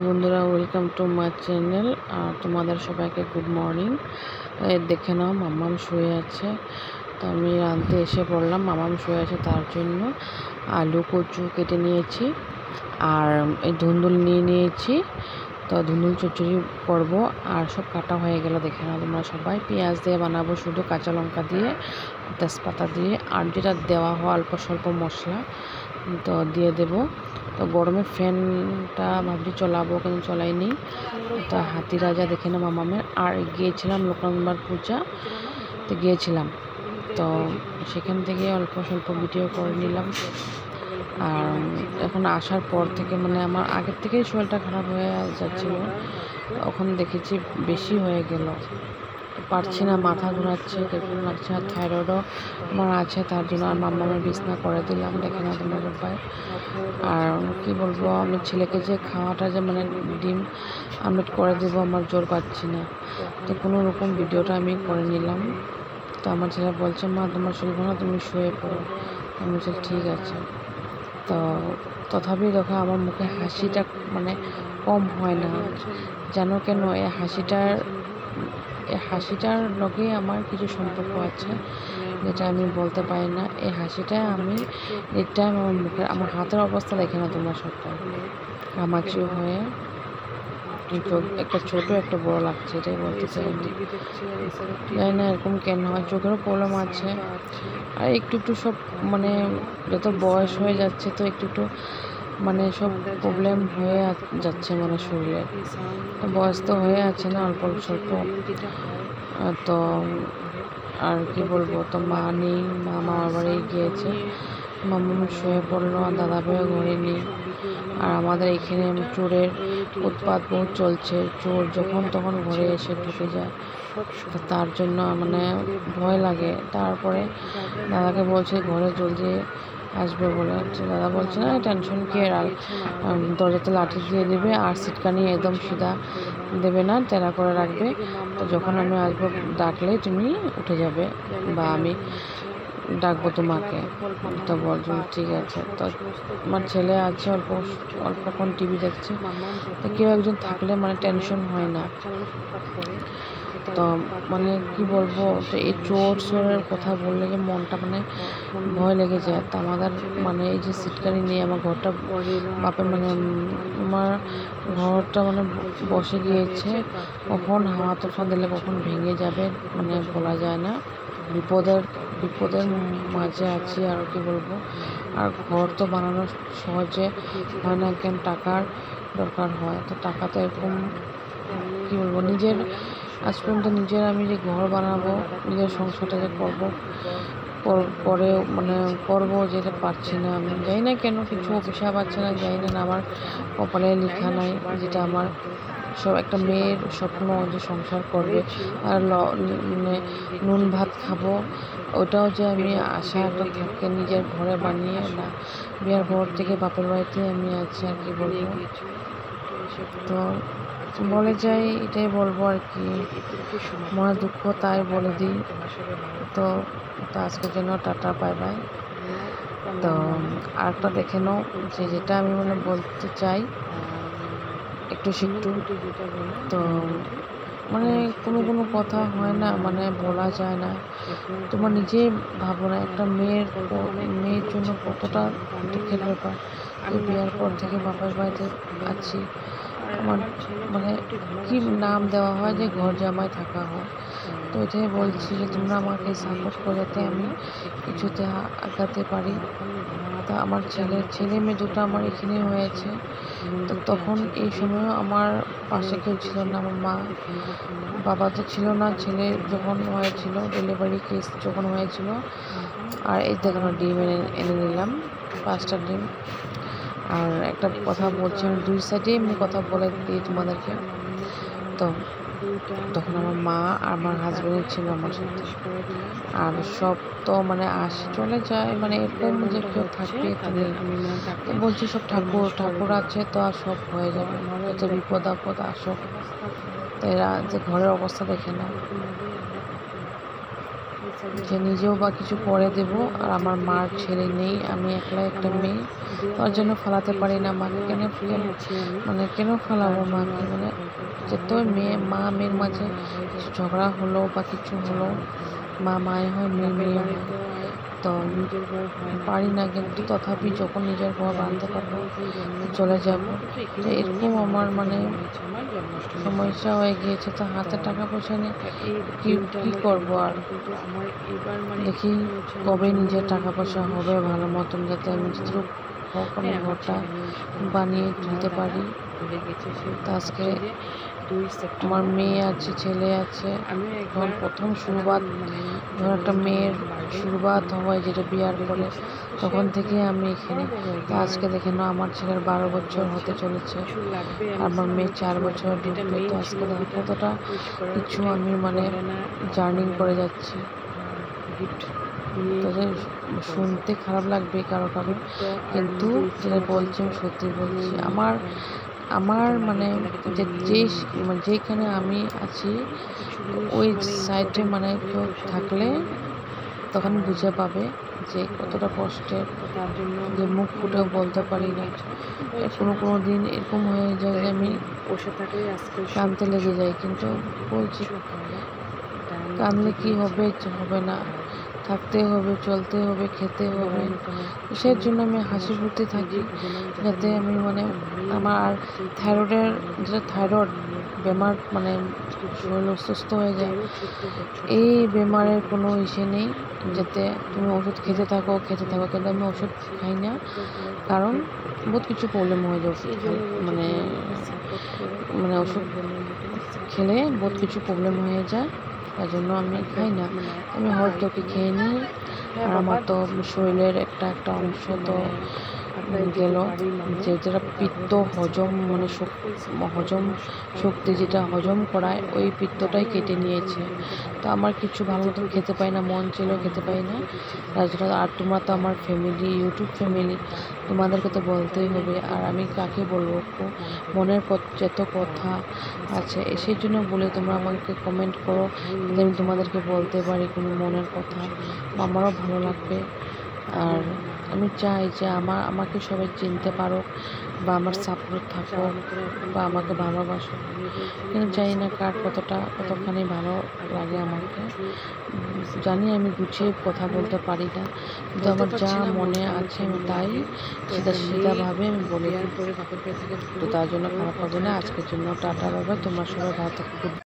বন্ধুরা, welcome to my channel. আর তোমাদের সবাইকে গুড মর্নিং। দেখে নাও, মাম্মাম শুয়ে আছে। তো আমি রাঁধতে এসে পড়লাম। মাম্মাম শুয়ে আছে, তার জন্য আলু কচু কেটে নিয়েছি আর এই ধুন্দুল নিয়ে নিয়েছি। তো ধুন্দুল চচ্চড়ি করবো আর সব কাটা হয়ে গেল। দেখে নাও তোমরা সবাই। পেঁয়াজ দিয়ে বানাবো, শুধু কাঁচা লঙ্কা দিয়ে, তেজপাতা দিয়ে, আর যেটা দেওয়া হয় অল্প স্বল্প মশলা তো দিয়ে দেব। তো গরমে ফ্যানটা ভাবছি চলাবো, কিন্তু চলাইনি। তো হাতি রাজা দেখে না মামামের। আর গিয়েছিলাম লোকনাথবার পূজা, তো গিয়েছিলাম। তো সেখান থেকে অল্প স্বল্প ভিডিও করে নিলাম। আর এখন আসার পর থেকে মানে আমার আগের থেকেই শরীরটা খারাপ হয়ে যাচ্ছিলো, তখন দেখেছি বেশি হয়ে গেল। পারছি না, মাথা ঘোরাচ্ছে, কেমন লাগছে। আর থাইরয়েডও আমার আছে, তার জন্য আর মাম্মামের বিছনা করে দিলাম। দেখে না তোমরা সবাই। আর কি বলবো, আমি ছেলেকে যে খাওয়াটা যে মানে ডিম আমলেট করে দেবো, আমার জোর পাচ্ছি না। তো কোনো রকম ভিডিওটা আমি করে নিলাম। তো আমার ছেলে বলছে, মা তোমার শরীর ভালো, তুমি শুয়ে পড়ো। আমি বলছি ঠিক আছে। তো তথাপি দেখো আমার মুখে হাসিটা মানে কম হয় না, জানো কেন? এই হাসিটার লগে আমার কিছু সম্পর্ক আছে, যেটা আমি বলতে পারি না। এই হাসিটা আমি এই টাইম আমার মুখের, আমার হাতের অবস্থা দেখে না তোমরা সবটাই কামাচি হয়ে চোখ একটা ছোট একটা বড় লাগছে, এটাই বলতে চাই। জানি না এরকম কেন হয়, চোখেরও প্রবলেম আছে। আর একটু একটু সব মানে যত বয়স হয়ে যাচ্ছে, তো একটু একটু মানে সব প্রবলেম হয়ে যাচ্ছে মানে শরীরে। তো বয়স তো হয়ে আছে না অল্প স্বল্প। তো আর কি বলবো, তো মা নেই, মা মামার বাড়ি গিয়েছে। মামা শুয়ে পড়লো, আর দাদা ভাইও ঘরে নেই। আর আমাদের এখানে চোরের উৎপাত বহুত চলছে। চোর যখন তখন ঘরে এসে ঢুকে যায়, তো তার জন্য মানে ভয় লাগে। তারপরে দাদাকে বলছে ঘরে জলদি আসবে বলে। দাদা বলছে না, টেনশন কি, আর দরজাতে লাঠি দিয়ে দেবে আর সিটকানি একদম সিধা দেবে না, টেরা করে রাখবে। তো যখন আমি আসবো ডাকলে তুমি উঠে যাবে, বা আমি ডাকবো তোমাকে। তো বলছো ঠিক আছে। তো আমার ছেলে আছে, অল্পক্ষণ টিভি দেখছে। তো কেউ একজন থাকলে মানে টেনশন হয় না। তো মানে কি বলবো, তো এই চোরের কথা বললে যে মনটা মানে ভয় লেগে যায়। তো আমাদের মানে এই যে সিটকানি নিয়ে আমার ঘরটা বাপে মানে আমার ঘরটা মানে বসে গিয়েছে। কখন হাওয়া তুফান দিলে কখন ভেঙে যাবে মানে বলা যায় না। বিপদের মাঝে আছি, আর কি বলবো। আর ঘর তো বানানো সহজে হয় না, কেন টাকার দরকার হয়। তো টাকা তো এরকম কি বলবো, নিজের আজ পর্যন্ত নিজের আমি যে ঘর বানাবো, নিজের সংসারটা যে করবো, পরে মানে করবো, যেটা পারছি না। আমি জানি না কেন কিছু অফিসা পাচ্ছে না, জানি না, আমার কপালে লেখা নাই। যেটা আমার সব একটা মেয়ের স্বপ্ন, যে সংসার করবে আর মানে নুন ভাত খাবো, ওটাও যে আমি আশা একটা থাকে নিজের ঘরে বানিয়ে না। বিয়ার ঘর থেকে বাপের বাড়িতে আমি আছি, আর কি বলবো। তো বলে যাই, এটাই বলবো আর কি, মনে দুঃখ তাই বলে দিই। তো আজকের জন্য টাটা, বাই বাই। তো আরেকটা দেখে নাও, যেটা আমি মানে বলতে চাই একটু শিখটু। তো মানে কোনো কথা হয় না, মানে বলা যায় না। তোমার নিজেই ভাবো না, একটা মেয়ের জন্য কতটা দুঃখের ব্যাপার। এই বিয়ার পর থেকে বাবার বাড়িতে আছি, আমার মানে কি নাম দেওয়া হয় যে ঘর জামাই থাকা হয়। তো এটাই বলছি যে তোমরা আমাকে সাপোর্ট করে, যাতে আমি কিছুতে আগাতে পারি। তা আমার ছেলে মেয়ে দুটো আমার এখানে হয়েছে। তো তখন এই সময়ও আমার পাশে কেউ ছিল না, আমার মা বাবা তো ছিল না। ছেলে যখন হয়েছিল, ডেলিভারি কেস যখন হয়েছিল, আর এই দেখো ডিম এনে নিলাম, 5টা ডিম। আর একটা কথা বলছি, আমি 2 সাইডেই আমি কথা বলে দিই তোমাদেরকে। তো তখন আমার মা আর আমার হাজব্যান্ড ছিল আমার সাথে। আর সব তো মানে আসে চলে যায়, মানে এরকম যে কেউ থাকবে তাদের। তো বলছি সব ঠাকুর আছে, তো আর সব হয়ে যাবে, যত বিপদ আপদ আসুক। তো এরা যে ঘরের অবস্থা দেখে না। যে নিজেও বা কিছু করে দেব। আর আমার মার ছেলে নেই, আমি একলা একটা মেয়ে, তার জন্য ফালাতে পারি না মাকে। কেন ফালাবো মাকে? মানে যতই মেয়ের মাঝে কিছু ঝগড়া হলো বা কিছু হলো, মা মায়ে হয়, মেয়ে হয়। তো পারি না, কিন্তু তথাপি যখন নিজের ঘর বাঁধতে পারবো চলে যাব। তো এরকম আমার মানে সমস্যা হয়ে গিয়েছে। তো হাতে টাকা পয়সা নিয়ে কী করবো আর? দেখি কবে নিজের টাকা পয়সা হবে ভালো মতন, যাতে আমি যতটুকু হোক আমি ঘরটা বানিয়ে তুলতে পারি। তো আজকে আমার মেয়ে আছে, ছেলে আছে। যখন প্রথম শুরুয়াত, যখন একটা মেয়ের শুরুয়াত হয় যেটা বিয়ার পরে, তখন থেকে আমি এখানে। তো আজকে দেখে নাও আমার ছেলের 12 বছর হতে চলেছে, আর আমার মেয়ে 4 বছর ঢুকবে। তো আজকে দেখো কতটা কিছু আমি মানে জার্নিং করে যাচ্ছি। তাদের শুনতে খারাপ লাগবে কারো, কিন্তু যেটা বলছি আমি সত্যি বলছি। আমার মানে যেখানে আমি আছি ওই সাইডে মানে কেউ থাকলে তখন বুঝে পাবে যে কতটা কষ্টের, যে মুখ ফুটেও বলতে পারি না। কোনো দিন এরকম হয়ে যায় যে আমি কাঁদতে লেগে যাই, কিন্তু বলছি কাঁদলে কি হবে? হবে না, থাকতে হবে, চলতে হবে, খেতে হবে। কিসের জন্য আমি হাসি ফুর্তি থাকি, যাতে আমি মানে আমার আর থাইরয়েড বেমার মানে শরীর অসুস্থ হয়ে যায়। এই বেমারের কোনো ইসে নেই, যাতে তুমি ওষুধ খেতে থাকো, কিন্তু আমি ওষুধ খাই না, কারণ বহুত কিছু প্রবলেম হয়ে যায় ওষুধ মানে ওষুধ খেলে বহুত কিছু প্রবলেম হয়ে যায়, তার জন্য আমি খাই না। আমি হয়তো খেয়ে নিই, আর আমার তো শরীরের একটা অংশ তো গেল, যেটা পিত্ত হজম মানে হজম শক্তি, যেটা হজম করায়, ওই পিত্তটাই কেটে নিয়েছে। তো আমার কিছু ভালো মতন খেতে পাই না, মন ছেলেও খেতে পাই না, তার জন্য। আর তোমরা তো আমার ফ্যামিলি, ইউটিউব ফ্যামিলি, তোমাদেরকে তো বলতেই হবে। আর আমি কাকে বলবো? মনের যত কথা আছে, সেই জন্য বলে তোমরা আমাকে কমেন্ট করো, যাতে আমি তোমাদেরকে বলতে পারি কোনো মনের কথা, আমারও ভালো লাগবে। আর আমি চাই যে আমাকে সবাই চিনতে পারো, বা আমার সাপোর্ট থাকো, বা আমাকে ভালোবাসো। কিন্তু জানি না কার কতখানি ভালো লাগে আমাকে। জানি আমি গুছিয়ে কথা বলতে পারি না, কিন্তু আমার যা মনে আছে আমি তাই সিধাভাবে আমি বলে দিই। তো তার জন্য খারাপ হবে না। আজকের জন্য টাটা, বাবা। তোমরা সবাই ভালো থাকো।